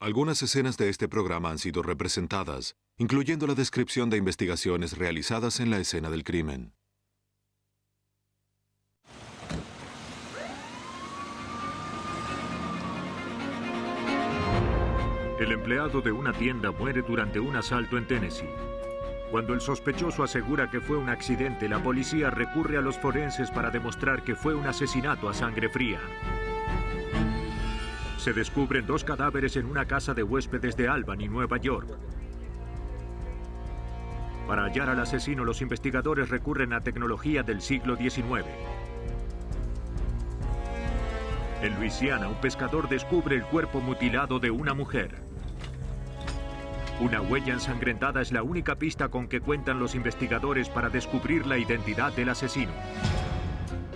Algunas escenas de este programa han sido representadas, incluyendo la descripción de investigaciones realizadas en la escena del crimen. El empleado de una tienda muere durante un asalto en Tennessee. Cuando el sospechoso asegura que fue un accidente, la policía recurre a los forenses para demostrar que fue un asesinato a sangre fría. Se descubren 2 cadáveres en una casa de huéspedes de Albany, Nueva York. Para hallar al asesino, los investigadores recurren a tecnología del siglo XIX. En Luisiana, un pescador descubre el cuerpo mutilado de una mujer. Una huella ensangrentada es la única pista con que cuentan los investigadores para descubrir la identidad del asesino.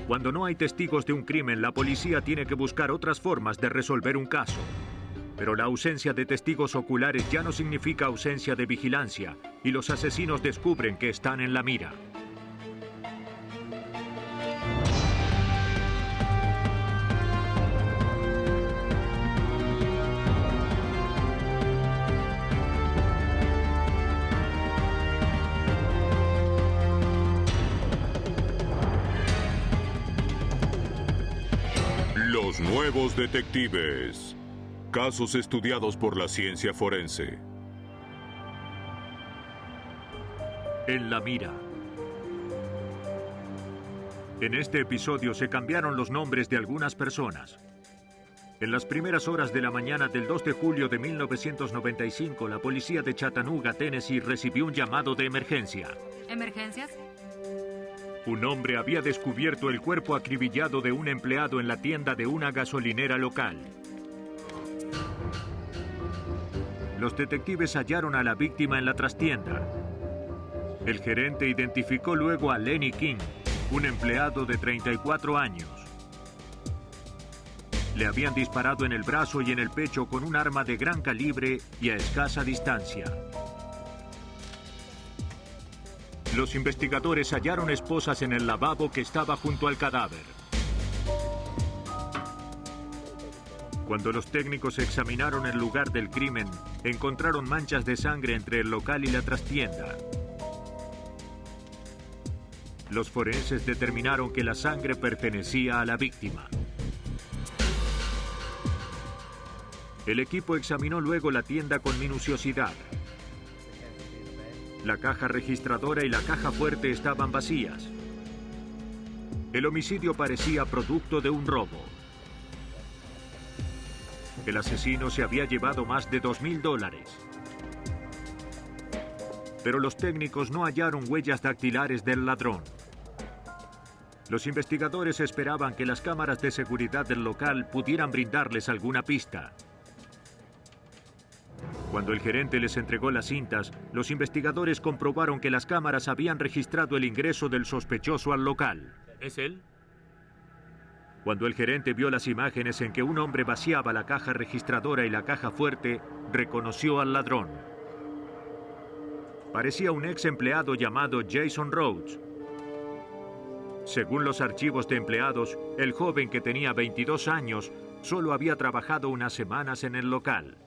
Cuando no hay testigos de un crimen, la policía tiene que buscar otras formas de resolver un caso. Pero la ausencia de testigos oculares ya no significa ausencia de vigilancia, y los asesinos descubren que están en la mira. Los nuevos detectives. Casos estudiados por la ciencia forense. En la mira. En este episodio se cambiaron los nombres de algunas personas. En las primeras horas de la mañana del 2 de julio de 1995, la policía de Chattanooga, Tennessee, recibió un llamado de emergencia. ¿Emergencias? Un hombre había descubierto el cuerpo acribillado de un empleado en la tienda de una gasolinera local. Los detectives hallaron a la víctima en la trastienda. El gerente identificó luego a Lenny King, un empleado de 34 años. Le habían disparado en el brazo y en el pecho con un arma de gran calibre y a escasa distancia. Los investigadores hallaron esposas en el lavabo que estaba junto al cadáver. Cuando los técnicos examinaron el lugar del crimen, encontraron manchas de sangre entre el local y la trastienda. Los forenses determinaron que la sangre pertenecía a la víctima. El equipo examinó luego la tienda con minuciosidad. La caja registradora y la caja fuerte estaban vacías. El homicidio parecía producto de un robo. El asesino se había llevado más de $2,000. Pero los técnicos no hallaron huellas dactilares del ladrón. Los investigadores esperaban que las cámaras de seguridad del local pudieran brindarles alguna pista. Cuando el gerente les entregó las cintas, los investigadores comprobaron que las cámaras habían registrado el ingreso del sospechoso al local. ¿Es él? Cuando el gerente vio las imágenes en que un hombre vaciaba la caja registradora y la caja fuerte, reconoció al ladrón. Parecía un ex empleado llamado Jason Rhodes. Según los archivos de empleados, el joven, que tenía 22 años, solo había trabajado unas semanas en el local.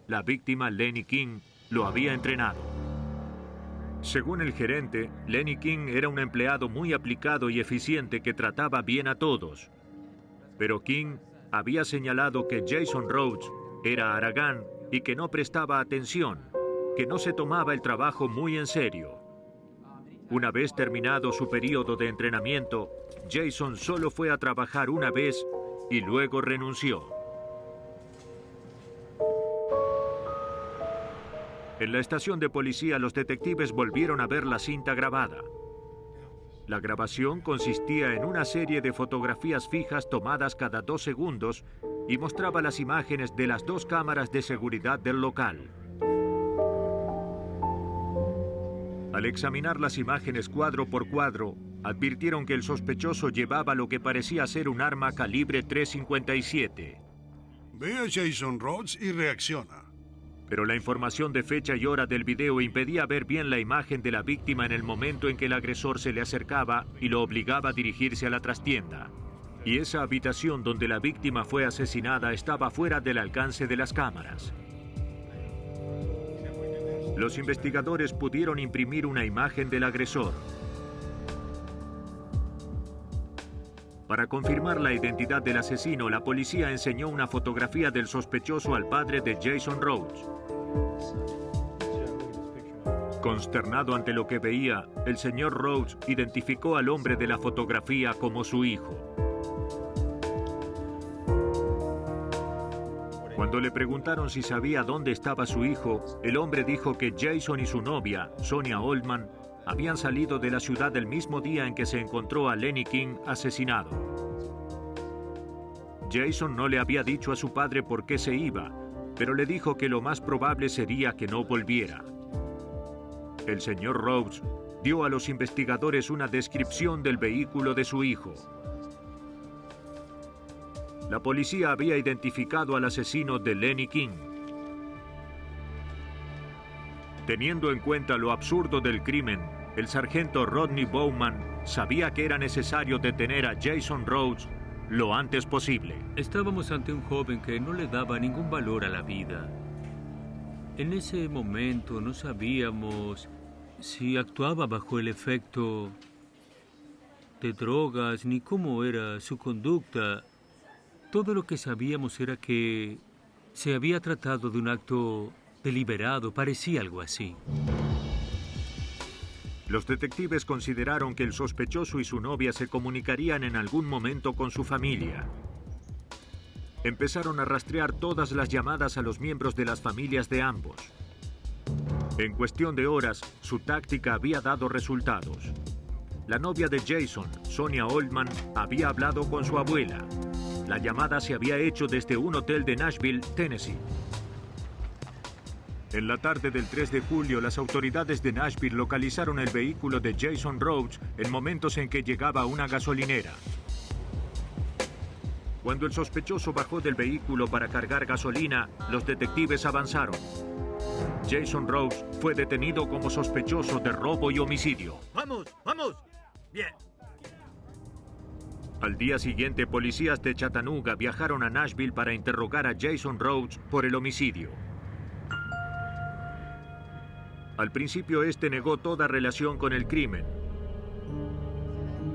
La víctima, Lenny King, lo había entrenado. Según el gerente, Lenny King era un empleado muy aplicado y eficiente que trataba bien a todos. Pero King había señalado que Jason Rhodes era haragán y que no prestaba atención, que no se tomaba el trabajo muy en serio. Una vez terminado su periodo de entrenamiento, Jason solo fue a trabajar una vez y luego renunció. En la estación de policía, los detectives volvieron a ver la cinta grabada. La grabación consistía en una serie de fotografías fijas tomadas cada 2 segundos y mostraba las imágenes de las 2 cámaras de seguridad del local. Al examinar las imágenes cuadro por cuadro, advirtieron que el sospechoso llevaba lo que parecía ser un arma calibre .357. Ve a Jason Rhodes y reacciona. Pero la información de fecha y hora del video impedía ver bien la imagen de la víctima en el momento en que el agresor se le acercaba y lo obligaba a dirigirse a la trastienda. Y esa habitación donde la víctima fue asesinada estaba fuera del alcance de las cámaras. Los investigadores pudieron imprimir una imagen del agresor. Para confirmar la identidad del asesino, la policía enseñó una fotografía del sospechoso al padre de Jason Rhodes. Consternado ante lo que veía, el señor Rhodes identificó al hombre de la fotografía como su hijo. Cuando le preguntaron si sabía dónde estaba su hijo, el hombre dijo que Jason y su novia, Sonia Oldman, habían salido de la ciudad el mismo día en que se encontró a Lenny King asesinado. Jason no le había dicho a su padre por qué se iba, pero le dijo que lo más probable sería que no volviera. El señor Rhodes dio a los investigadores una descripción del vehículo de su hijo. La policía había identificado al asesino de Lenny King. Teniendo en cuenta lo absurdo del crimen, el sargento Rodney Bowman sabía que era necesario detener a Jason Rhodes lo antes posible. Estábamos ante un joven que no le daba ningún valor a la vida. En ese momento no sabíamos si actuaba bajo el efecto de drogas ni cómo era su conducta. Todo lo que sabíamos era que se había tratado de un acto deliberado, parecía algo así. Los detectives consideraron que el sospechoso y su novia se comunicarían en algún momento con su familia. Empezaron a rastrear todas las llamadas a los miembros de las familias de ambos. En cuestión de horas, su táctica había dado resultados. La novia de Jason, Sonia Oldman, había hablado con su abuela. La llamada se había hecho desde un hotel de Nashville, Tennessee. En la tarde del 3 de julio, las autoridades de Nashville localizaron el vehículo de Jason Rhodes en momentos en que llegaba a una gasolinera. Cuando el sospechoso bajó del vehículo para cargar gasolina, los detectives avanzaron. Jason Rhodes fue detenido como sospechoso de robo y homicidio. ¡Vamos! ¡Vamos! Bien. Al día siguiente, policías de Chattanooga viajaron a Nashville para interrogar a Jason Rhodes por el homicidio. Al principio, este negó toda relación con el crimen.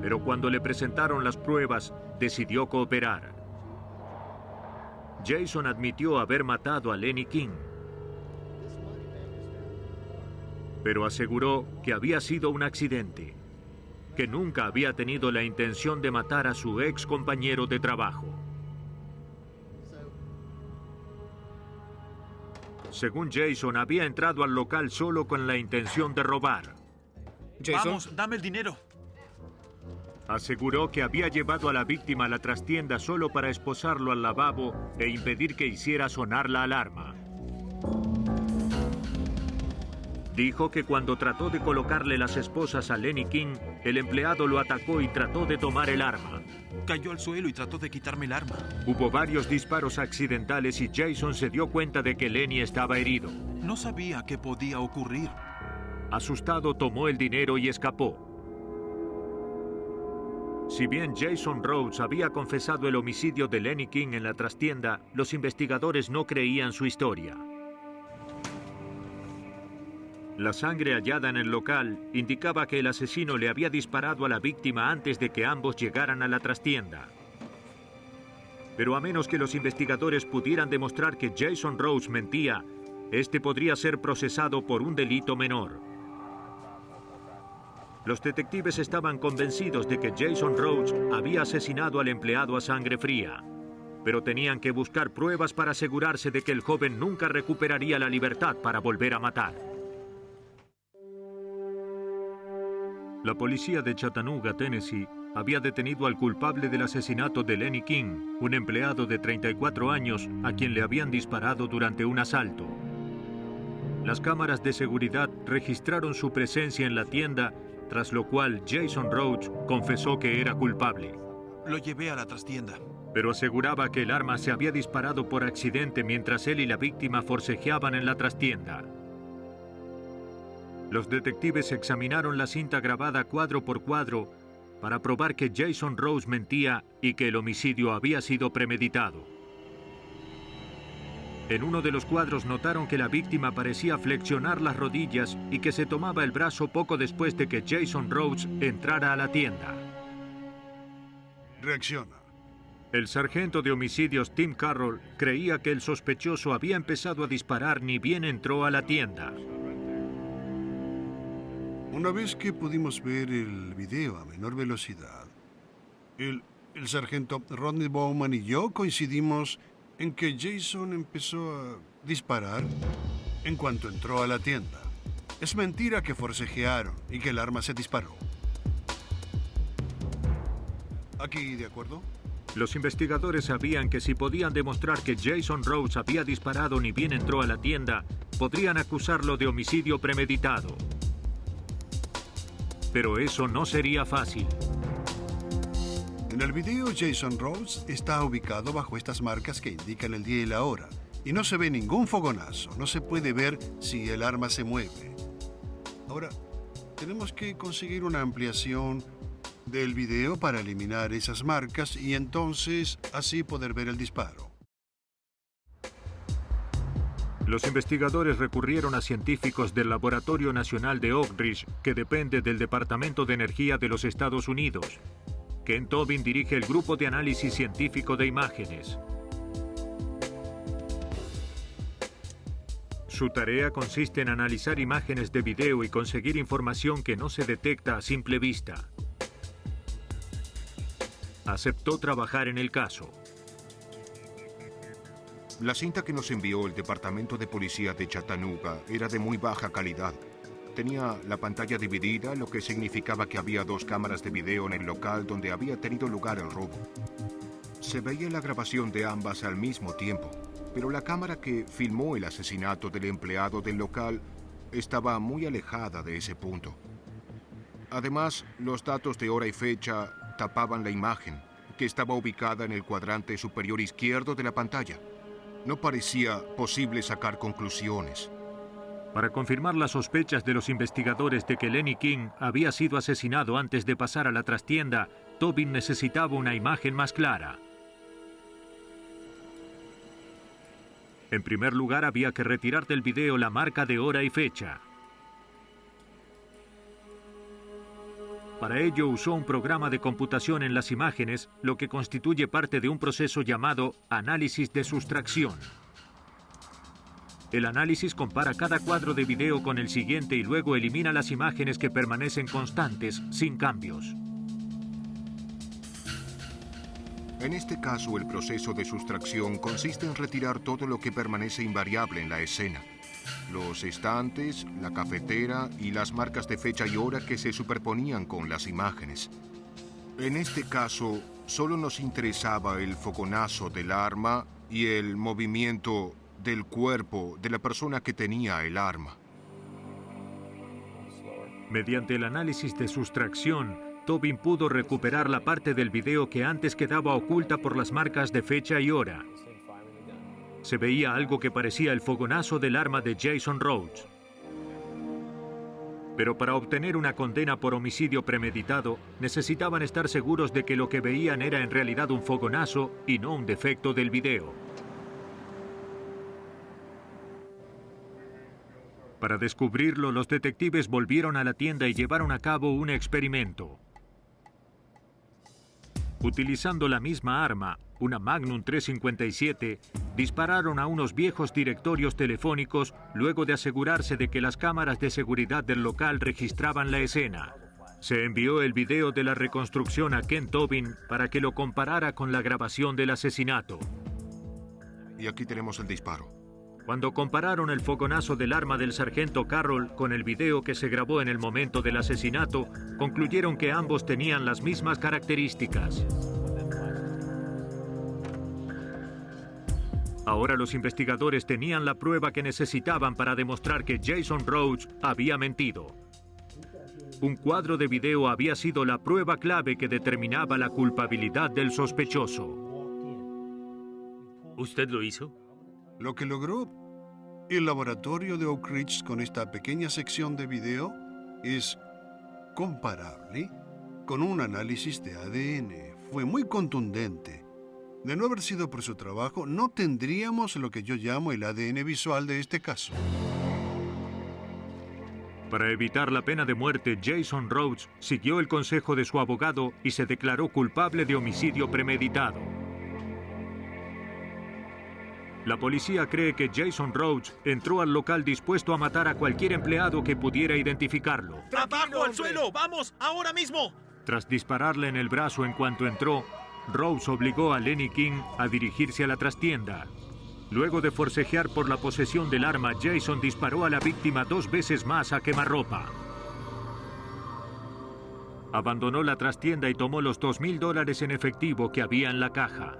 Pero cuando le presentaron las pruebas, decidió cooperar. Jason admitió haber matado a Lenny King, pero aseguró que había sido un accidente, que nunca había tenido la intención de matar a su ex compañero de trabajo. Según Jason, había entrado al local solo con la intención de robar. Jason, vamos, dame el dinero. Aseguró que había llevado a la víctima a la trastienda solo para esposarlo al lavabo e impedir que hiciera sonar la alarma. Dijo que cuando trató de colocarle las esposas a Lenny King, el empleado lo atacó y trató de tomar el arma. Cayó al suelo y trató de quitarme el arma. Hubo varios disparos accidentales y Jason se dio cuenta de que Lenny estaba herido. No sabía qué podía ocurrir. Asustado, tomó el dinero y escapó. Si bien Jason Rhodes había confesado el homicidio de Lenny King en la trastienda, los investigadores no creían su historia. La sangre hallada en el local indicaba que el asesino le había disparado a la víctima antes de que ambos llegaran a la trastienda. Pero a menos que los investigadores pudieran demostrar que Jason Rhodes mentía, este podría ser procesado por un delito menor. Los detectives estaban convencidos de que Jason Rhodes había asesinado al empleado a sangre fría, pero tenían que buscar pruebas para asegurarse de que el joven nunca recuperaría la libertad para volver a matar. La policía de Chattanooga, Tennessee, había detenido al culpable del asesinato de Lenny King, un empleado de 34 años a quien le habían disparado durante un asalto. Las cámaras de seguridad registraron su presencia en la tienda, tras lo cual Jason Rhodes confesó que era culpable. Lo llevé a la trastienda. Pero aseguraba que el arma se había disparado por accidente mientras él y la víctima forcejeaban en la trastienda. Los detectives examinaron la cinta grabada cuadro por cuadro para probar que Jason Rhodes mentía y que el homicidio había sido premeditado. En uno de los cuadros notaron que la víctima parecía flexionar las rodillas y que se tomaba el brazo poco después de que Jason Rhodes entrara a la tienda. Reacciona. El sargento de homicidios Tim Carroll creía que el sospechoso había empezado a disparar ni bien entró a la tienda. Una vez que pudimos ver el video a menor velocidad, el sargento Rodney Bowman y yo coincidimos en que Jason empezó a disparar en cuanto entró a la tienda. Es mentira que forcejearon y que el arma se disparó. ¿Aquí de acuerdo? Los investigadores sabían que si podían demostrar que Jason Rhodes había disparado ni bien entró a la tienda, podrían acusarlo de homicidio premeditado. Pero eso no sería fácil. En el video, Jason Rhodes está ubicado bajo estas marcas que indican el día y la hora. Y no se ve ningún fogonazo. No se puede ver si el arma se mueve. Ahora, tenemos que conseguir una ampliación del video para eliminar esas marcas y entonces así poder ver el disparo. Los investigadores recurrieron a científicos del Laboratorio Nacional de Oak Ridge, que depende del Departamento de Energía de los Estados Unidos. Ken Tobin dirige el grupo de análisis científico de imágenes. Su tarea consiste en analizar imágenes de video y conseguir información que no se detecta a simple vista. Aceptó trabajar en el caso. La cinta que nos envió el Departamento de Policía de Chattanooga era de muy baja calidad. Tenía la pantalla dividida, lo que significaba que había dos cámaras de video en el local donde había tenido lugar el robo. Se veía la grabación de ambas al mismo tiempo, pero la cámara que filmó el asesinato del empleado del local estaba muy alejada de ese punto. Además, los datos de hora y fecha tapaban la imagen, que estaba ubicada en el cuadrante superior izquierdo de la pantalla. No parecía posible sacar conclusiones. Para confirmar las sospechas de los investigadores de que Lenny King había sido asesinado antes de pasar a la trastienda, Tobin necesitaba una imagen más clara. En primer lugar, había que retirar del video la marca de hora y fecha. Para ello usó un programa de computación en las imágenes, lo que constituye parte de un proceso llamado análisis de sustracción. El análisis compara cada cuadro de video con el siguiente y luego elimina las imágenes que permanecen constantes, sin cambios. En este caso, el proceso de sustracción consiste en retirar todo lo que permanece invariable en la escena. Los estantes, la cafetera y las marcas de fecha y hora que se superponían con las imágenes. En este caso, solo nos interesaba el fogonazo del arma y el movimiento del cuerpo de la persona que tenía el arma. Mediante el análisis de sustracción, Tobin pudo recuperar la parte del video que antes quedaba oculta por las marcas de fecha y hora. Se veía algo que parecía el fogonazo del arma de Jason Rhodes. Pero para obtener una condena por homicidio premeditado, necesitaban estar seguros de que lo que veían era en realidad un fogonazo y no un defecto del video. Para descubrirlo, los detectives volvieron a la tienda y llevaron a cabo un experimento. Utilizando la misma arma, una Magnum 357, dispararon a unos viejos directorios telefónicos luego de asegurarse de que las cámaras de seguridad del local registraban la escena. Se envió el video de la reconstrucción a Ken Tobin para que lo comparara con la grabación del asesinato. Y aquí tenemos el disparo. Cuando compararon el fogonazo del arma del sargento Carroll con el video que se grabó en el momento del asesinato, concluyeron que ambos tenían las mismas características. Ahora los investigadores tenían la prueba que necesitaban para demostrar que Jason Rhodes había mentido. Un cuadro de video había sido la prueba clave que determinaba la culpabilidad del sospechoso. ¿Usted lo hizo? Lo que logró el laboratorio de Oak Ridge con esta pequeña sección de video es comparable con un análisis de ADN. Fue muy contundente. De no haber sido por su trabajo, no tendríamos lo que yo llamo el ADN visual de este caso. Para evitar la pena de muerte, Jason Rhodes siguió el consejo de su abogado y se declaró culpable de homicidio premeditado. La policía cree que Jason Rhodes entró al local dispuesto a matar a cualquier empleado que pudiera identificarlo. ¡Abajo al suelo! ¡Vamos! ¡Ahora mismo! Tras dispararle en el brazo en cuanto entró, Rhodes obligó a Lenny King a dirigirse a la trastienda. Luego de forcejear por la posesión del arma, Jason disparó a la víctima 2 veces más a quemarropa. Abandonó la trastienda y tomó los $2,000 en efectivo que había en la caja.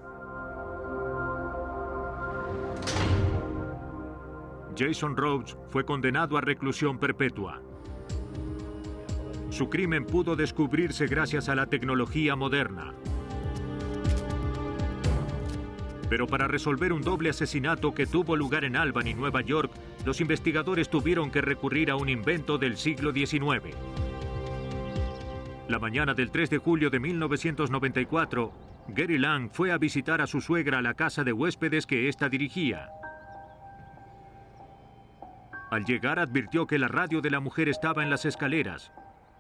Jason Rhodes fue condenado a reclusión perpetua. Su crimen pudo descubrirse gracias a la tecnología moderna. Pero para resolver un doble asesinato que tuvo lugar en Albany, Nueva York, los investigadores tuvieron que recurrir a un invento del siglo XIX. La mañana del 3 de julio de 1994, Gary Lang fue a visitar a su suegra a la casa de huéspedes que ésta dirigía. Al llegar advirtió que la radio de la mujer estaba en las escaleras,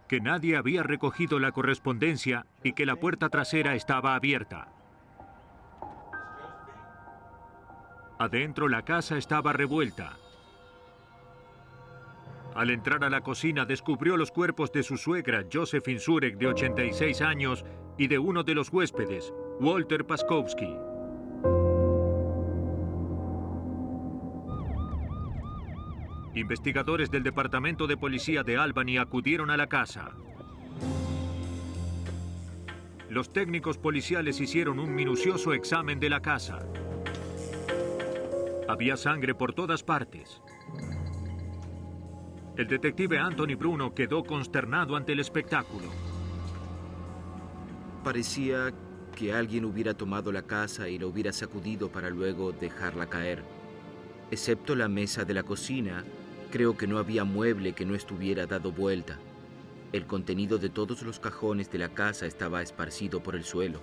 que nadie había recogido la correspondencia y que la puerta trasera estaba abierta. Adentro la casa estaba revuelta. Al entrar a la cocina descubrió los cuerpos de su suegra, Josephine Zurek, de 86 años, y de uno de los huéspedes, Walter Paskowski. Investigadores del Departamento de Policía de Albany acudieron a la casa. Los técnicos policiales hicieron un minucioso examen de la casa. Había sangre por todas partes. El detective Anthony Bruno quedó consternado ante el espectáculo. Parecía que alguien hubiera tomado la casa y la hubiera sacudido para luego dejarla caer. Excepto la mesa de la cocina, creo que no había mueble que no estuviera dado vuelta. El contenido de todos los cajones de la casa estaba esparcido por el suelo.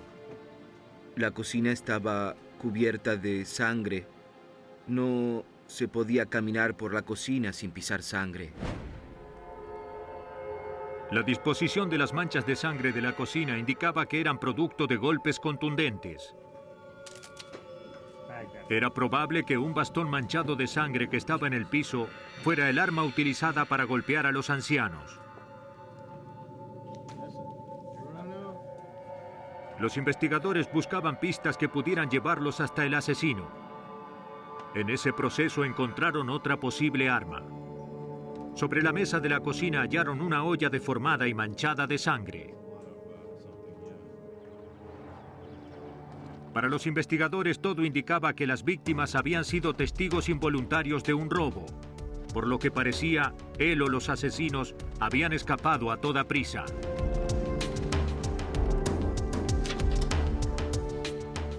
La cocina estaba cubierta de sangre. No se podía caminar por la cocina sin pisar sangre. La disposición de las manchas de sangre de la cocina indicaba que eran producto de golpes contundentes. Era probable que un bastón manchado de sangre que estaba en el piso fuera el arma utilizada para golpear a los ancianos. Los investigadores buscaban pistas que pudieran llevarlos hasta el asesino. En ese proceso encontraron otra posible arma. Sobre la mesa de la cocina hallaron una olla deformada y manchada de sangre. Para los investigadores todo indicaba que las víctimas habían sido testigos involuntarios de un robo, por lo que parecía él o los asesinos habían escapado a toda prisa.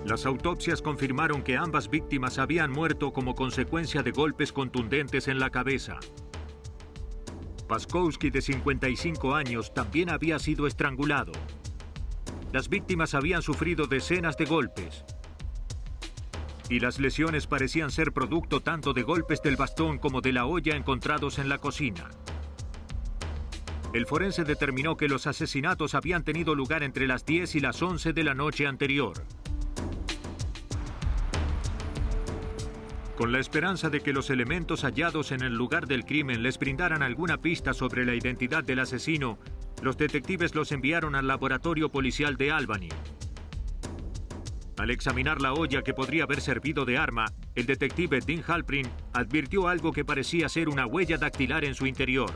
Las autopsias confirmaron que ambas víctimas habían muerto como consecuencia de golpes contundentes en la cabeza. Paskowski, de 55 años, también había sido estrangulado. Las víctimas habían sufrido decenas de golpes. Y las lesiones parecían ser producto tanto de golpes del bastón como de la olla encontrados en la cocina. El forense determinó que los asesinatos habían tenido lugar entre las 10 y las 11 de la noche anterior. Con la esperanza de que los elementos hallados en el lugar del crimen les brindaran alguna pista sobre la identidad del asesino, los detectives los enviaron al laboratorio policial de Albany. Al examinar la olla que podría haber servido de arma, el detective Dean Halprin advirtió algo que parecía ser una huella dactilar en su interior.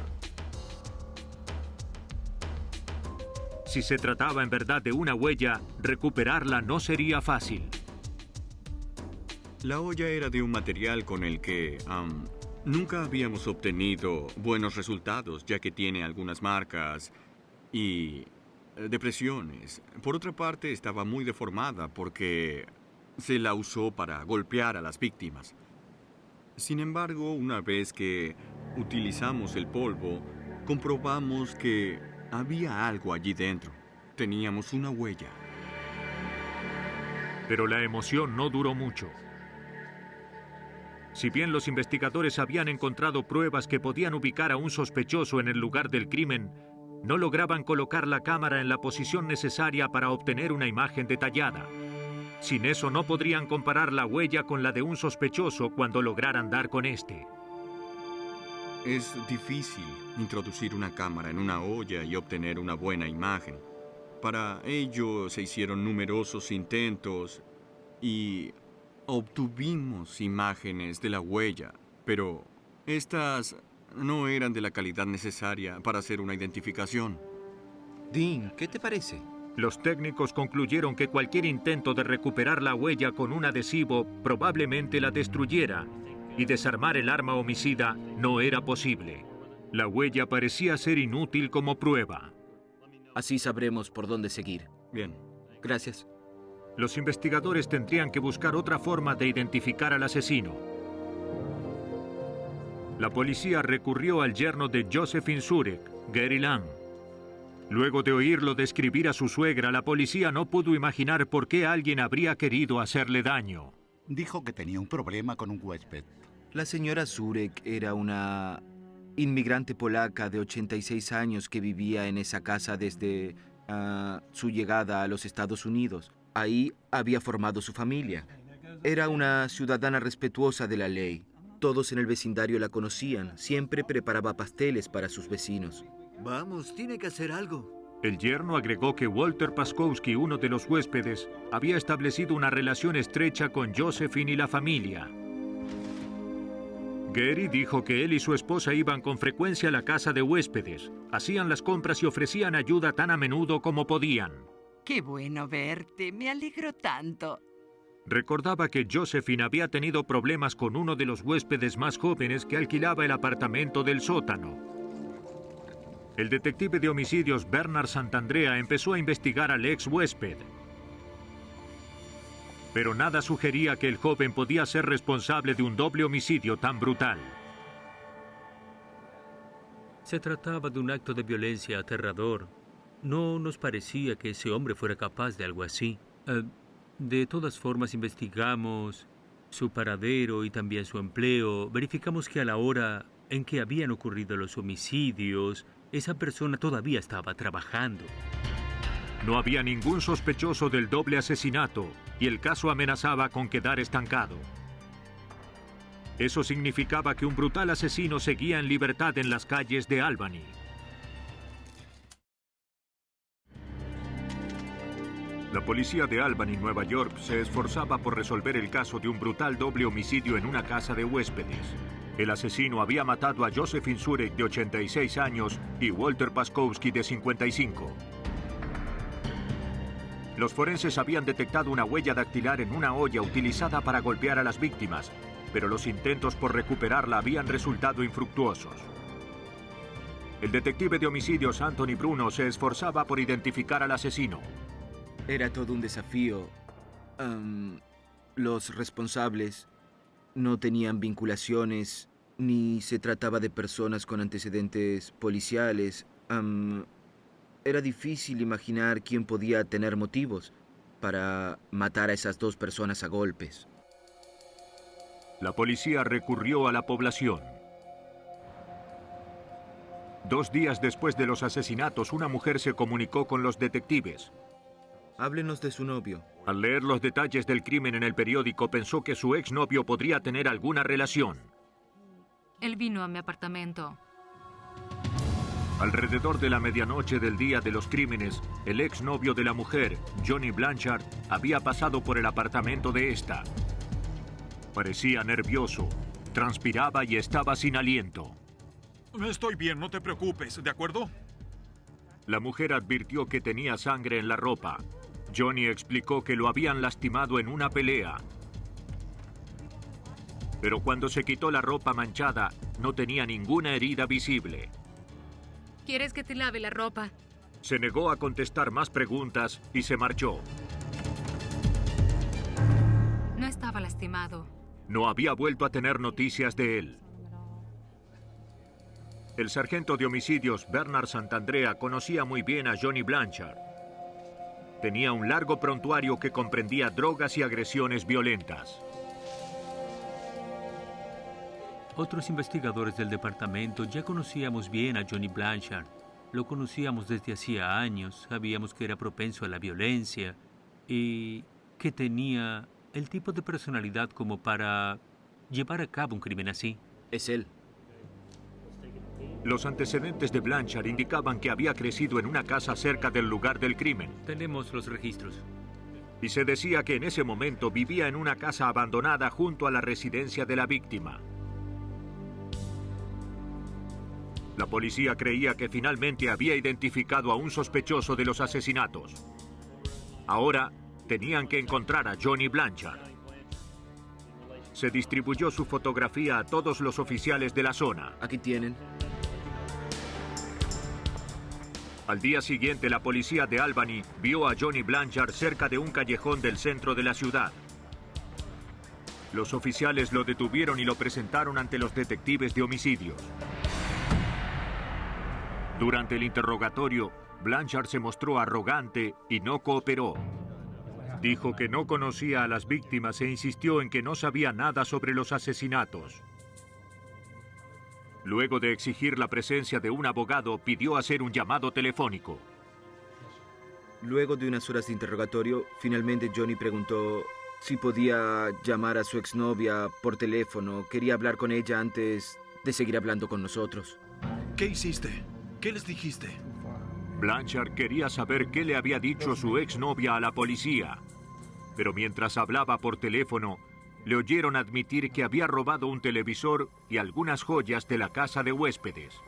Si se trataba en verdad de una huella, recuperarla no sería fácil. La olla era de un material con el que nunca habíamos obtenido buenos resultados, ya que tiene algunas marcas y depresiones. Por otra parte, estaba muy deformada porque se la usó para golpear a las víctimas. Sin embargo, una vez que utilizamos el polvo, comprobamos que había algo allí dentro. teníamos una huella. Pero la emoción no duró mucho. Si bien los investigadores habían encontrado pruebas que podían ubicar a un sospechoso en el lugar del crimen, no lograban colocar la cámara en la posición necesaria para obtener una imagen detallada. Sin eso no podrían comparar la huella con la de un sospechoso cuando lograran dar con este. Es difícil introducir una cámara en una olla y obtener una buena imagen. Para ello se hicieron numerosos intentos y obtuvimos imágenes de la huella, pero estas no eran de la calidad necesaria para hacer una identificación. Dean, ¿qué te parece? Los técnicos concluyeron que cualquier intento de recuperar la huella con un adhesivo probablemente la destruyera, y desarmar el arma homicida no era posible. La huella parecía ser inútil como prueba. Así sabremos por dónde seguir. Bien. Gracias. Los investigadores tendrían que buscar otra forma de identificar al asesino. La policía recurrió al yerno de Josephine Zurek, Gary Lang. Luego de oírlo describir a su suegra, la policía no pudo imaginar por qué alguien habría querido hacerle daño. Dijo que tenía un problema con un huésped. La señora Zurek era una inmigrante polaca de 86 años que vivía en esa casa desde su llegada a los Estados Unidos. Ahí había formado su familia. Era una ciudadana respetuosa de la ley. Todos en el vecindario la conocían. Siempre preparaba pasteles para sus vecinos. Vamos, tiene que hacer algo. El yerno agregó que Walter Paskowski, uno de los huéspedes, había establecido una relación estrecha con Josephine y la familia. Gary dijo que él y su esposa iban con frecuencia a la casa de huéspedes, hacían las compras y ofrecían ayuda tan a menudo como podían. Qué bueno verte, me alegro tanto. Recordaba que Josephine había tenido problemas con uno de los huéspedes más jóvenes que alquilaba el apartamento del sótano. El detective de homicidios Bernard Santandrea empezó a investigar al ex huésped. Pero nada sugería que el joven podía ser responsable de un doble homicidio tan brutal. Se trataba de un acto de violencia aterrador. No nos parecía que ese hombre fuera capaz de algo así. De todas formas, investigamos su paradero y también su empleo. Verificamos que a la hora en que habían ocurrido los homicidios, esa persona todavía estaba trabajando. No había ningún sospechoso del doble asesinato y el caso amenazaba con quedar estancado. Eso significaba que un brutal asesino seguía en libertad en las calles de Albany. La policía de Albany, Nueva York, se esforzaba por resolver el caso de un brutal doble homicidio en una casa de huéspedes. El asesino había matado a Josephine Zurek, de 86 años, y Walter Paskowski, de 55. Los forenses habían detectado una huella dactilar en una olla utilizada para golpear a las víctimas, pero los intentos por recuperarla habían resultado infructuosos. El detective de homicidios Anthony Bruno se esforzaba por identificar al asesino. Era todo un desafío. Los responsables no tenían vinculaciones, ni se trataba de personas con antecedentes policiales. Era difícil imaginar quién podía tener motivos para matar a esas dos personas a golpes. La policía recurrió a la población. 2 días después de los asesinatos, una mujer se comunicó con los detectives. Háblenos de su novio. Al leer los detalles del crimen en el periódico, pensó que su exnovio podría tener alguna relación. Él vino a mi apartamento. Alrededor de la medianoche del día de los crímenes, el exnovio de la mujer, Johnny Blanchard, había pasado por el apartamento de esta. Parecía nervioso, transpiraba y estaba sin aliento. Estoy bien, no te preocupes, ¿de acuerdo? La mujer advirtió que tenía sangre en la ropa. Johnny explicó que lo habían lastimado en una pelea. Pero cuando se quitó la ropa manchada, no tenía ninguna herida visible. ¿Quieres que te lave la ropa? Se negó a contestar más preguntas y se marchó. No estaba lastimado. No había vuelto a tener noticias de él. El sargento de homicidios Bernard Santandrea conocía muy bien a Johnny Blanchard. Tenía un largo prontuario que comprendía drogas y agresiones violentas. Otros investigadores del departamento ya conocíamos bien a Johnny Blanchard. Lo conocíamos desde hacía años, sabíamos que era propenso a la violencia y que tenía el tipo de personalidad como para llevar a cabo un crimen así. Es él. Los antecedentes de Blanchard indicaban que había crecido en una casa cerca del lugar del crimen. Tenemos los registros. Y se decía que en ese momento vivía en una casa abandonada junto a la residencia de la víctima. La policía creía que finalmente había identificado a un sospechoso de los asesinatos. Ahora tenían que encontrar a Johnny Blanchard. Se distribuyó su fotografía a todos los oficiales de la zona. Aquí tienen. Al día siguiente, la policía de Albany vio a Johnny Blanchard cerca de un callejón del centro de la ciudad. Los oficiales lo detuvieron y lo presentaron ante los detectives de homicidios. Durante el interrogatorio, Blanchard se mostró arrogante y no cooperó. Dijo que no conocía a las víctimas e insistió en que no sabía nada sobre los asesinatos. Luego de exigir la presencia de un abogado, pidió hacer un llamado telefónico. Luego de unas horas de interrogatorio, finalmente Johnny preguntó si podía llamar a su exnovia por teléfono. Quería hablar con ella antes de seguir hablando con nosotros. ¿Qué hiciste? ¿Qué les dijiste? Blanchard quería saber qué le había dicho su exnovia a la policía. Pero mientras hablaba por teléfono, le oyeron admitir que había robado un televisor y algunas joyas de la casa de huéspedes.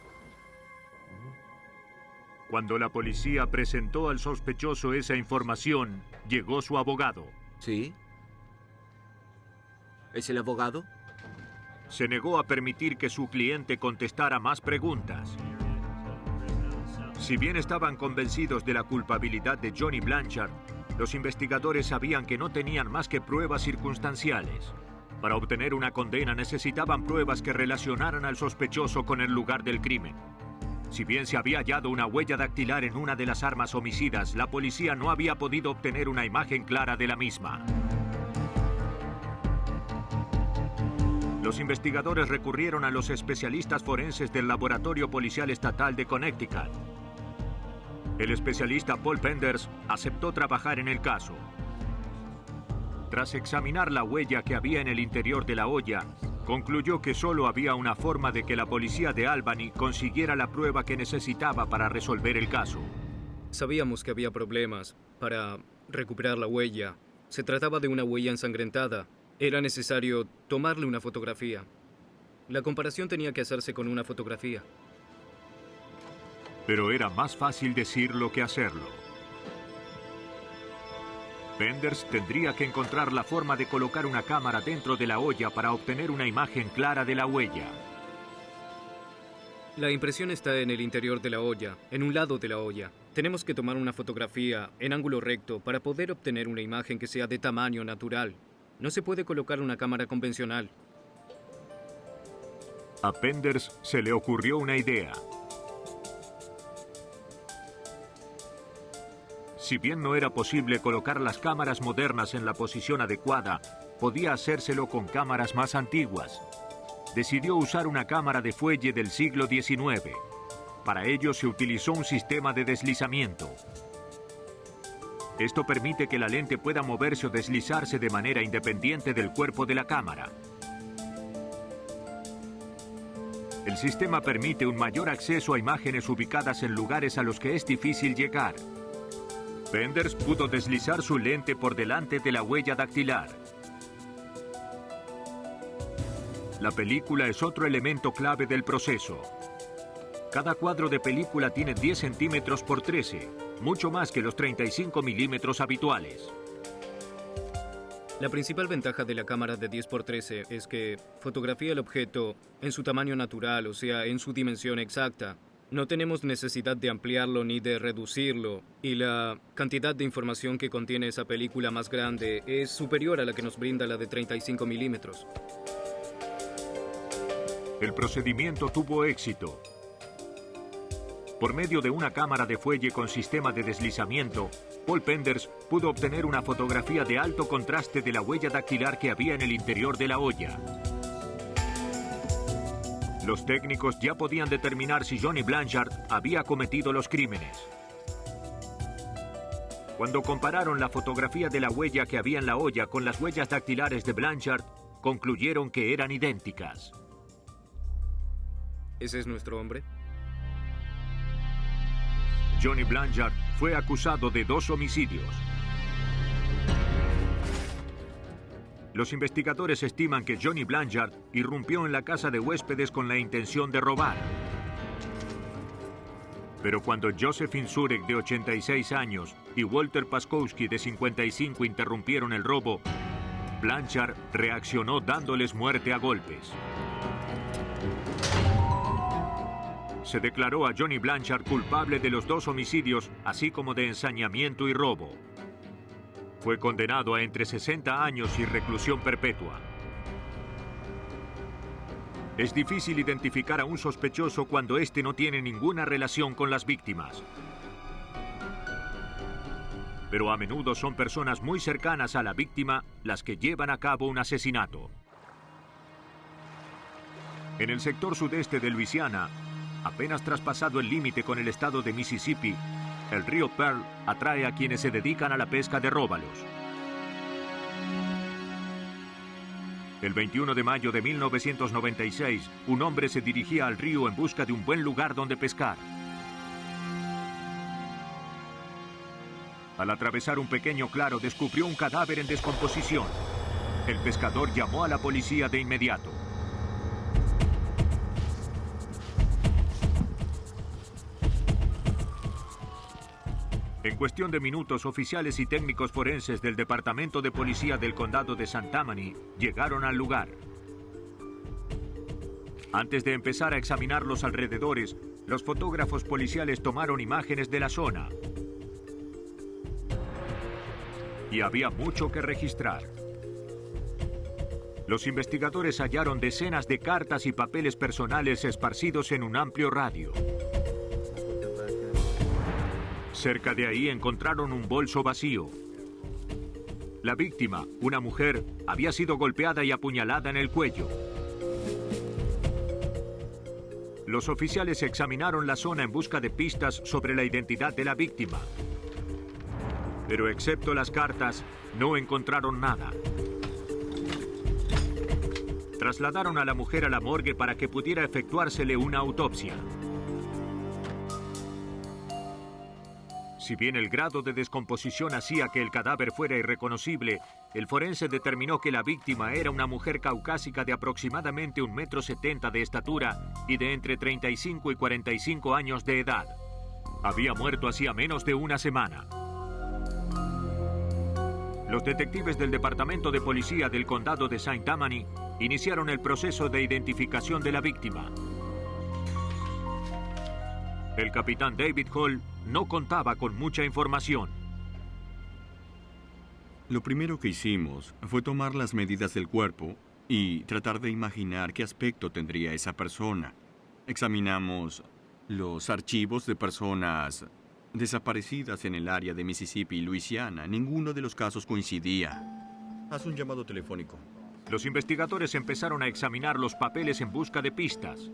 Cuando la policía presentó al sospechoso esa información, llegó su abogado. ¿Sí? ¿Es el abogado? Se negó a permitir que su cliente contestara más preguntas. Si bien estaban convencidos de la culpabilidad de Johnny Blanchard, los investigadores sabían que no tenían más que pruebas circunstanciales. Para obtener una condena necesitaban pruebas que relacionaran al sospechoso con el lugar del crimen. Si bien se había hallado una huella dactilar en una de las armas homicidas, la policía no había podido obtener una imagen clara de la misma. Los investigadores recurrieron a los especialistas forenses del Laboratorio Policial Estatal de Connecticut. El especialista Paul Penders aceptó trabajar en el caso. Tras examinar la huella que había en el interior de la olla, concluyó que solo había una forma de que la policía de Albany consiguiera la prueba que necesitaba para resolver el caso. Sabíamos que había problemas para recuperar la huella. Se trataba de una huella ensangrentada. Era necesario tomarle una fotografía. La comparación tenía que hacerse con una fotografía. Pero era más fácil decirlo que hacerlo. Penders tendría que encontrar la forma de colocar una cámara dentro de la olla para obtener una imagen clara de la huella. La impresión está en el interior de la olla, en un lado de la olla. Tenemos que tomar una fotografía en ángulo recto para poder obtener una imagen que sea de tamaño natural. No se puede colocar una cámara convencional. A Penders se le ocurrió una idea. Si bien no era posible colocar las cámaras modernas en la posición adecuada, podía hacérselo con cámaras más antiguas. Decidió usar una cámara de fuelle del siglo XIX. Para ello se utilizó un sistema de deslizamiento. Esto permite que la lente pueda moverse o deslizarse de manera independiente del cuerpo de la cámara. El sistema permite un mayor acceso a imágenes ubicadas en lugares a los que es difícil llegar. Penders pudo deslizar su lente por delante de la huella dactilar. La película es otro elemento clave del proceso. Cada cuadro de película tiene 10 centímetros por 13, mucho más que los 35 milímetros habituales. La principal ventaja de la cámara de 10x13 es que fotografía el objeto en su tamaño natural, o sea, en su dimensión exacta. No tenemos necesidad de ampliarlo ni de reducirlo, y la cantidad de información que contiene esa película más grande es superior a la que nos brinda la de 35 milímetros. El procedimiento tuvo éxito. Por medio de una cámara de fuelle con sistema de deslizamiento, Paul Penders pudo obtener una fotografía de alto contraste de la huella dactilar que había en el interior de la olla. Los técnicos ya podían determinar si Johnny Blanchard había cometido los crímenes. Cuando compararon la fotografía de la huella que había en la olla con las huellas dactilares de Blanchard, concluyeron que eran idénticas. ¿Ese es nuestro hombre? Johnny Blanchard fue acusado de 2 homicidios. Los investigadores estiman que Johnny Blanchard irrumpió en la casa de huéspedes con la intención de robar. Pero cuando Josephine Zurek, de 86 años, y Walter Paskowski, de 55, interrumpieron el robo, Blanchard reaccionó dándoles muerte a golpes. Se declaró a Johnny Blanchard culpable de los 2 homicidios, así como de ensañamiento y robo. Fue condenado a entre 60 años y reclusión perpetua. Es difícil identificar a un sospechoso cuando éste no tiene ninguna relación con las víctimas. Pero a menudo son personas muy cercanas a la víctima las que llevan a cabo un asesinato. En el sector sudeste de Luisiana, apenas traspasado el límite con el estado de Mississippi, el río Pearl atrae a quienes se dedican a la pesca de róbalos. El 21 de mayo de 1996, un hombre se dirigía al río en busca de un buen lugar donde pescar. Al atravesar un pequeño claro, descubrió un cadáver en descomposición. El pescador llamó a la policía de inmediato. En cuestión de minutos, oficiales y técnicos forenses del Departamento de Policía del Condado de St. Tammany llegaron al lugar. Antes de empezar a examinar los alrededores, los fotógrafos policiales tomaron imágenes de la zona. Y había mucho que registrar. Los investigadores hallaron decenas de cartas y papeles personales esparcidos en un amplio radio. Cerca de ahí encontraron un bolso vacío. La víctima, una mujer, había sido golpeada y apuñalada en el cuello. Los oficiales examinaron la zona en busca de pistas sobre la identidad de la víctima. Pero excepto las cartas, no encontraron nada. Trasladaron a la mujer a la morgue para que pudiera efectuársele una autopsia. Si bien el grado de descomposición hacía que el cadáver fuera irreconocible, el forense determinó que la víctima era una mujer caucásica de aproximadamente 1,70 m de estatura y de entre 35 y 45 años de edad. Había muerto hacía menos de una semana. Los detectives del Departamento de Policía del Condado de St. Tammany iniciaron el proceso de identificación de la víctima. El capitán David Hall no contaba con mucha información. Lo primero que hicimos fue tomar las medidas del cuerpo y tratar de imaginar qué aspecto tendría esa persona. Examinamos los archivos de personas desaparecidas en el área de Mississippi y Luisiana. Ninguno de los casos coincidía. Haz un llamado telefónico. Los investigadores empezaron a examinar los papeles en busca de pistas.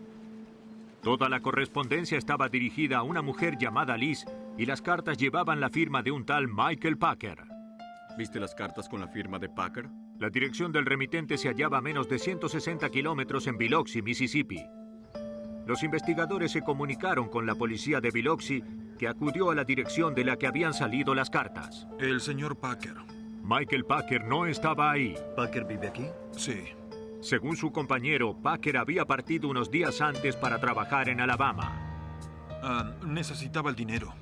Toda la correspondencia estaba dirigida a una mujer llamada Liz y las cartas llevaban la firma de un tal Michael Packer. ¿Viste las cartas con la firma de Packer? La dirección del remitente se hallaba a menos de 160 kilómetros en Biloxi, Mississippi. Los investigadores se comunicaron con la policía de Biloxi, que acudió a la dirección de la que habían salido las cartas. El señor Packer. Michael Packer no estaba ahí. ¿Packer vive aquí? Sí. Según su compañero, Packer había partido unos días antes para trabajar en Alabama. Necesitaba el dinero.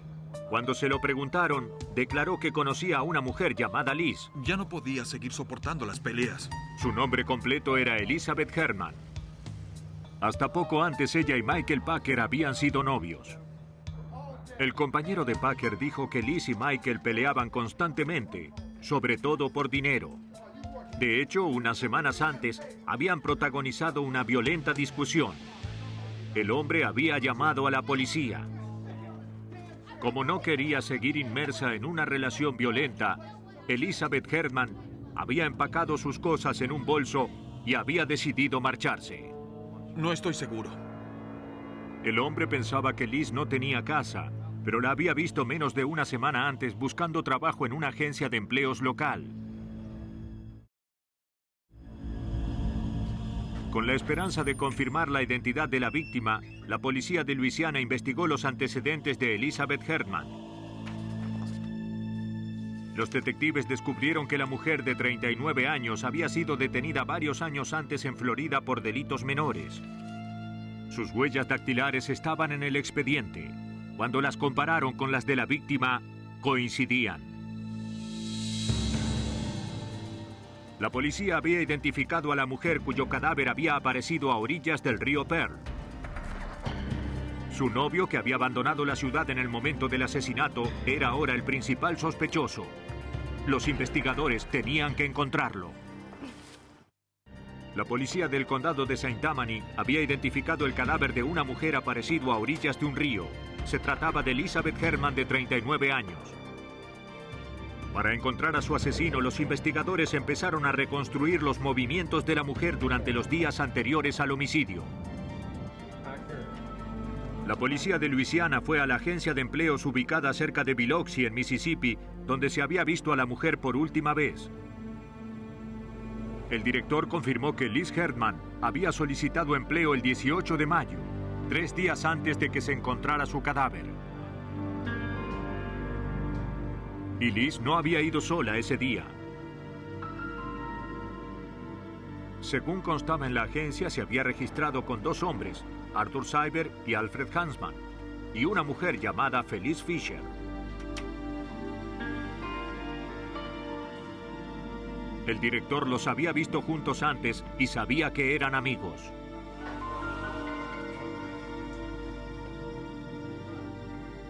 Cuando se lo preguntaron, declaró que conocía a una mujer llamada Liz. Ya no podía seguir soportando las peleas. Su nombre completo era Elizabeth Herman. Hasta poco antes ella y Michael Packer habían sido novios. El compañero de Packer dijo que Liz y Michael peleaban constantemente, sobre todo por dinero. De hecho, unas semanas antes, habían protagonizado una violenta discusión. El hombre había llamado a la policía. Como no quería seguir inmersa en una relación violenta, Elizabeth Herman había empacado sus cosas en un bolso y había decidido marcharse. No estoy seguro. El hombre pensaba que Liz no tenía casa, pero la había visto menos de una semana antes buscando trabajo en una agencia de empleos local. Con la esperanza de confirmar la identidad de la víctima, la policía de Luisiana investigó los antecedentes de Elizabeth Herman. Los detectives descubrieron que la mujer de 39 años había sido detenida varios años antes en Florida por delitos menores. Sus huellas dactilares estaban en el expediente. Cuando las compararon con las de la víctima, coincidían. La policía había identificado a la mujer cuyo cadáver había aparecido a orillas del río Pearl. Su novio, que había abandonado la ciudad en el momento del asesinato, era ahora el principal sospechoso. Los investigadores tenían que encontrarlo. La policía del condado de St. Tammany había identificado el cadáver de una mujer aparecido a orillas de un río. Se trataba de Elizabeth Herman, de 39 años. Para encontrar a su asesino, los investigadores empezaron a reconstruir los movimientos de la mujer durante los días anteriores al homicidio. La policía de Luisiana fue a la agencia de empleos ubicada cerca de Biloxi, en Mississippi, donde se había visto a la mujer por última vez. El director confirmó que Liz Herman había solicitado empleo el 18 de mayo, 3 días antes de que se encontrara su cadáver. Y Liz no había ido sola ese día. Según constaba en la agencia, se había registrado con 2 hombres, Arthur Cyber y Alfred Hansman, y una mujer llamada Felice Fisher. El director los había visto juntos antes y sabía que eran amigos.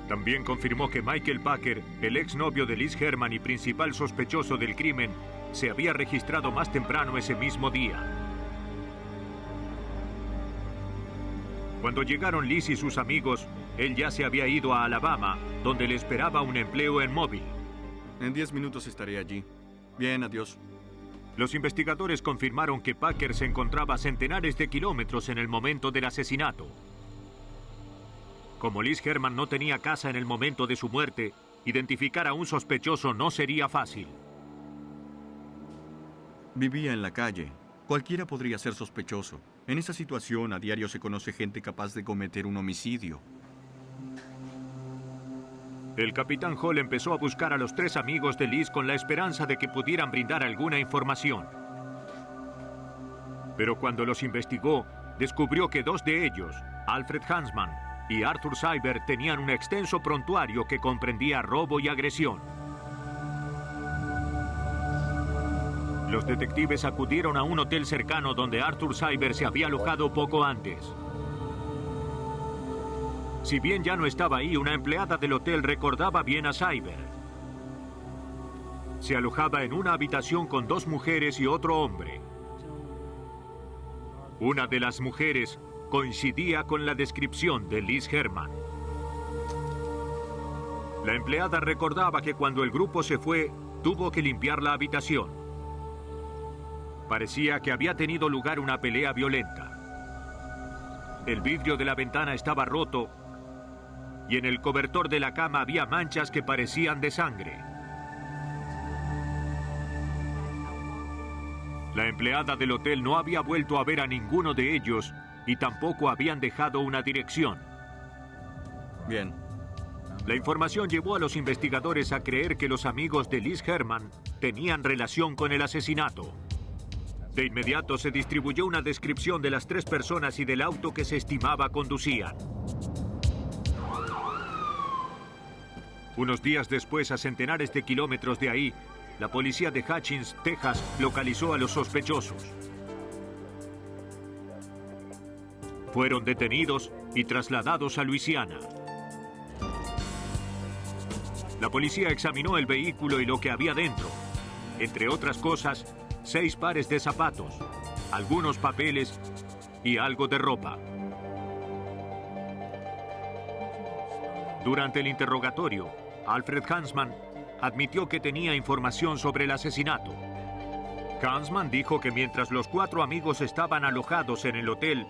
También confirmó que Michael Packer, el exnovio de Liz Herman y principal sospechoso del crimen, se había registrado más temprano ese mismo día. Cuando llegaron Liz y sus amigos, él ya se había ido a Alabama, donde le esperaba un empleo en Mobile. En 10 minutos estaré allí. Bien, adiós. Los investigadores confirmaron que Packer se encontraba a centenares de kilómetros en el momento del asesinato. Como Liz Herman no tenía casa en el momento de su muerte, identificar a un sospechoso no sería fácil. Vivía en la calle. Cualquiera podría ser sospechoso. En esa situación, a diario se conoce gente capaz de cometer un homicidio. El capitán Hall empezó a buscar a los 3 amigos de Liz con la esperanza de que pudieran brindar alguna información. Pero cuando los investigó, descubrió que 2 de ellos, Alfred Hansman y Arthur Cyber, tenían un extenso prontuario que comprendía robo y agresión. Los detectives acudieron a un hotel cercano donde Arthur Cyber se había alojado poco antes. Si bien ya no estaba ahí, una empleada del hotel recordaba bien a Cyber. Se alojaba en una habitación con 2 mujeres y otro hombre. Una de las mujeres coincidía con la descripción de Liz Herman. La empleada recordaba que cuando el grupo se fue, tuvo que limpiar la habitación. Parecía que había tenido lugar una pelea violenta. El vidrio de la ventana estaba roto y en el cobertor de la cama había manchas que parecían de sangre. La empleada del hotel no había vuelto a ver a ninguno de ellos y tampoco habían dejado una dirección. Bien. La información llevó a los investigadores a creer que los amigos de Liz Herman tenían relación con el asesinato. De inmediato se distribuyó una descripción de las 3 personas y del auto que se estimaba conducían. Unos días después, a centenares de kilómetros de ahí, la policía de Hutchins, Texas, localizó a los sospechosos. Fueron detenidos y trasladados a Luisiana. La policía examinó el vehículo y lo que había dentro. Entre otras cosas, 6 pares de zapatos, algunos papeles y algo de ropa. Durante el interrogatorio, Alfred Hansman admitió que tenía información sobre el asesinato. Hansman dijo que mientras los 4 amigos estaban alojados en el hotel,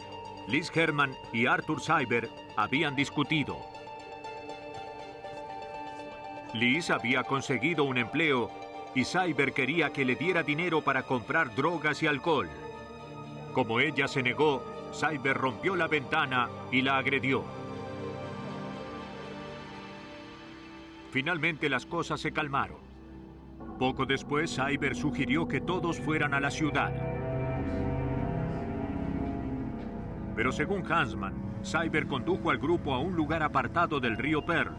Liz Herman y Arthur Cyber habían discutido. Liz había conseguido un empleo y Cyber quería que le diera dinero para comprar drogas y alcohol. Como ella se negó, Cyber rompió la ventana y la agredió. Finalmente las cosas se calmaron. Poco después, Cyber sugirió que todos fueran a la ciudad. Pero según Hansman, Cyber condujo al grupo a un lugar apartado del río Pearl.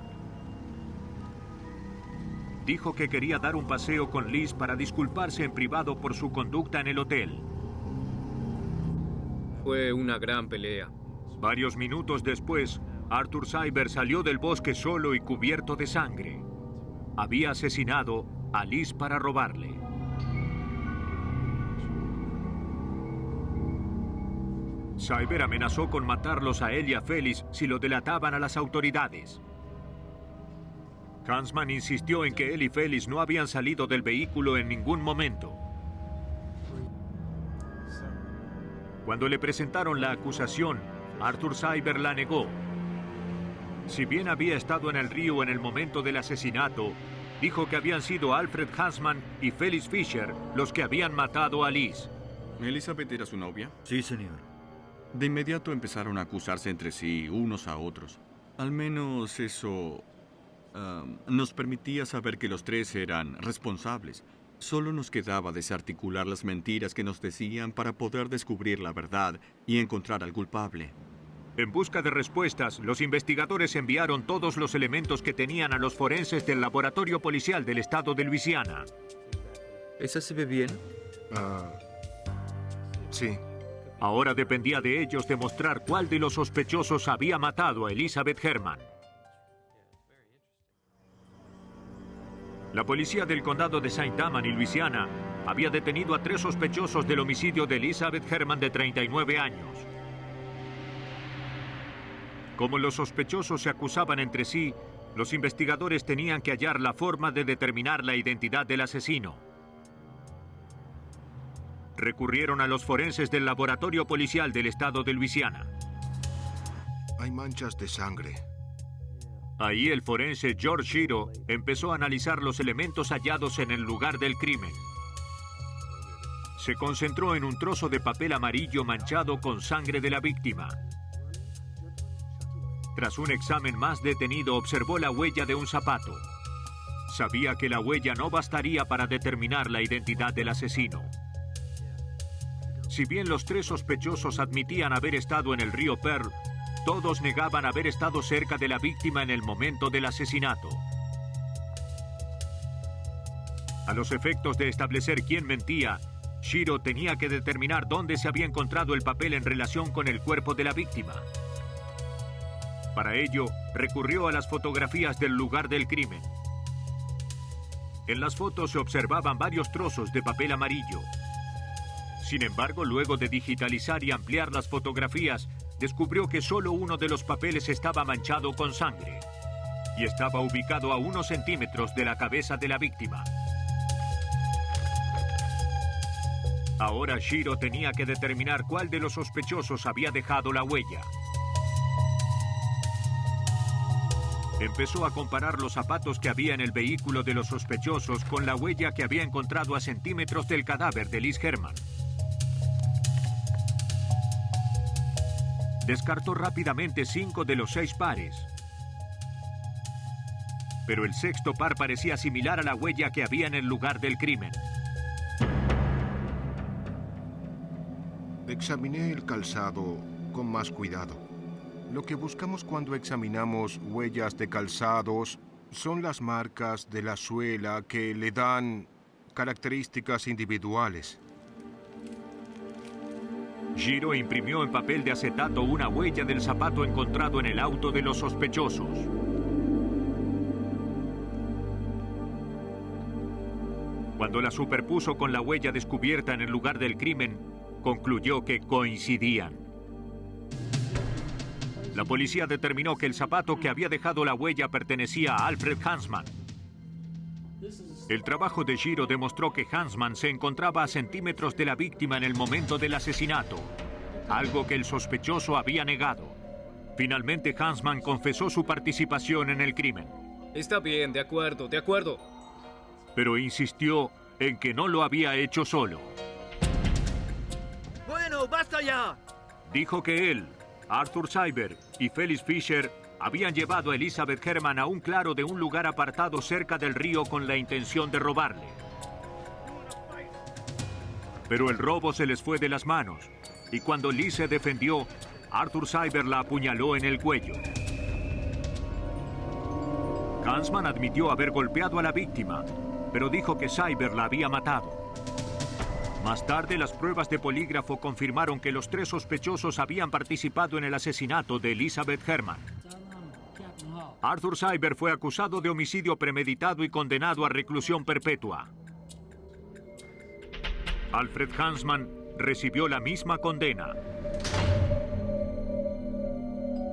Dijo que quería dar un paseo con Liz para disculparse en privado por su conducta en el hotel. Fue una gran pelea. Varios minutos después, Arthur Cyber salió del bosque solo y cubierto de sangre. Había asesinado a Liz para robarle. Cyber amenazó con matarlos a él y a Felix si lo delataban a las autoridades. Hansman insistió en que él y Felix no habían salido del vehículo en ningún momento. Cuando le presentaron la acusación, Arthur Cyber la negó. Si bien había estado en el río en el momento del asesinato, dijo que habían sido Alfred Hansman y Felix Fisher los que habían matado a Liz. ¿Elizabeth era su novia? Sí, señor. De inmediato empezaron a acusarse entre sí, unos a otros. Al menos eso nos permitía saber que los 3 eran responsables. Solo nos quedaba desarticular las mentiras que nos decían para poder descubrir la verdad y encontrar al culpable. En busca de respuestas, los investigadores enviaron todos los elementos que tenían a los forenses del laboratorio policial del estado de Luisiana. ¿Esa se ve bien? Sí. Ahora dependía de ellos demostrar cuál de los sospechosos había matado a Elizabeth Herman. La policía del condado de Saint Amand, Luisiana, había detenido a 3 sospechosos del homicidio de Elizabeth Herman de 39 años. Como los sospechosos se acusaban entre sí, los investigadores tenían que hallar la forma de determinar la identidad del asesino. Recurrieron a los forenses del laboratorio policial del estado de Luisiana. Hay manchas de sangre. Ahí el forense George Shiro empezó a analizar los elementos hallados en el lugar del crimen. Se concentró en un trozo de papel amarillo manchado con sangre de la víctima. Tras un examen más detenido, observó la huella de un zapato. Sabía que la huella no bastaría para determinar la identidad del asesino. Si bien los 3 sospechosos admitían haber estado en el río Pearl, todos negaban haber estado cerca de la víctima en el momento del asesinato. A los efectos de establecer quién mentía, Shiro tenía que determinar dónde se había encontrado el papel en relación con el cuerpo de la víctima. Para ello, recurrió a las fotografías del lugar del crimen. En las fotos se observaban varios trozos de papel amarillo. Sin embargo, luego de digitalizar y ampliar las fotografías, descubrió que solo uno de los papeles estaba manchado con sangre y estaba ubicado a unos centímetros de la cabeza de la víctima. Ahora Shiro tenía que determinar cuál de los sospechosos había dejado la huella. Empezó a comparar los zapatos que había en el vehículo de los sospechosos con la huella que había encontrado a centímetros del cadáver de Liz Herman. Descartó rápidamente 5 de los 6 pares. Pero el 6º par parecía similar a la huella que había en el lugar del crimen. Examiné el calzado con más cuidado. Lo que buscamos cuando examinamos huellas de calzados son las marcas de la suela que le dan características individuales. Shiro imprimió en papel de acetato una huella del zapato encontrado en el auto de los sospechosos. Cuando la superpuso con la huella descubierta en el lugar del crimen, concluyó que coincidían. La policía determinó que el zapato que había dejado la huella pertenecía a Alfred Hansman. El trabajo de Giro demostró que Hansman se encontraba a centímetros de la víctima en el momento del asesinato, algo que el sospechoso había negado. Finalmente, Hansman confesó su participación en el crimen. Está bien, de acuerdo, de acuerdo. Pero insistió en que no lo había hecho solo. ¡Bueno, basta ya! Dijo que él, Arthur Cyber y Felix Fisher habían llevado a Elizabeth Herman a un claro de un lugar apartado cerca del río con la intención de robarle. Pero el robo se les fue de las manos, y cuando Liz se defendió, Arthur Cyber la apuñaló en el cuello. Hansman admitió haber golpeado a la víctima, pero dijo que Cyber la había matado. Más tarde, las pruebas de polígrafo confirmaron que los 3 sospechosos habían participado en el asesinato de Elizabeth Herman. Arthur Cyber fue acusado de homicidio premeditado y condenado a reclusión perpetua. Alfred Hansman recibió la misma condena.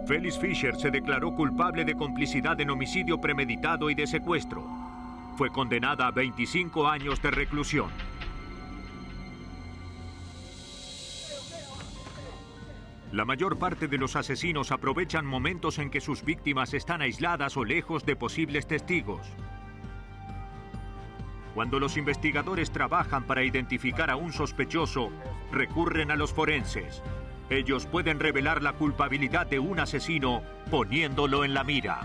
Felix Fisher se declaró culpable de complicidad en homicidio premeditado y de secuestro. Fue condenada a 25 años de reclusión. La mayor parte de los asesinos aprovechan momentos en que sus víctimas están aisladas o lejos de posibles testigos. Cuando los investigadores trabajan para identificar a un sospechoso, recurren a los forenses. Ellos pueden revelar la culpabilidad de un asesino poniéndolo en la mira.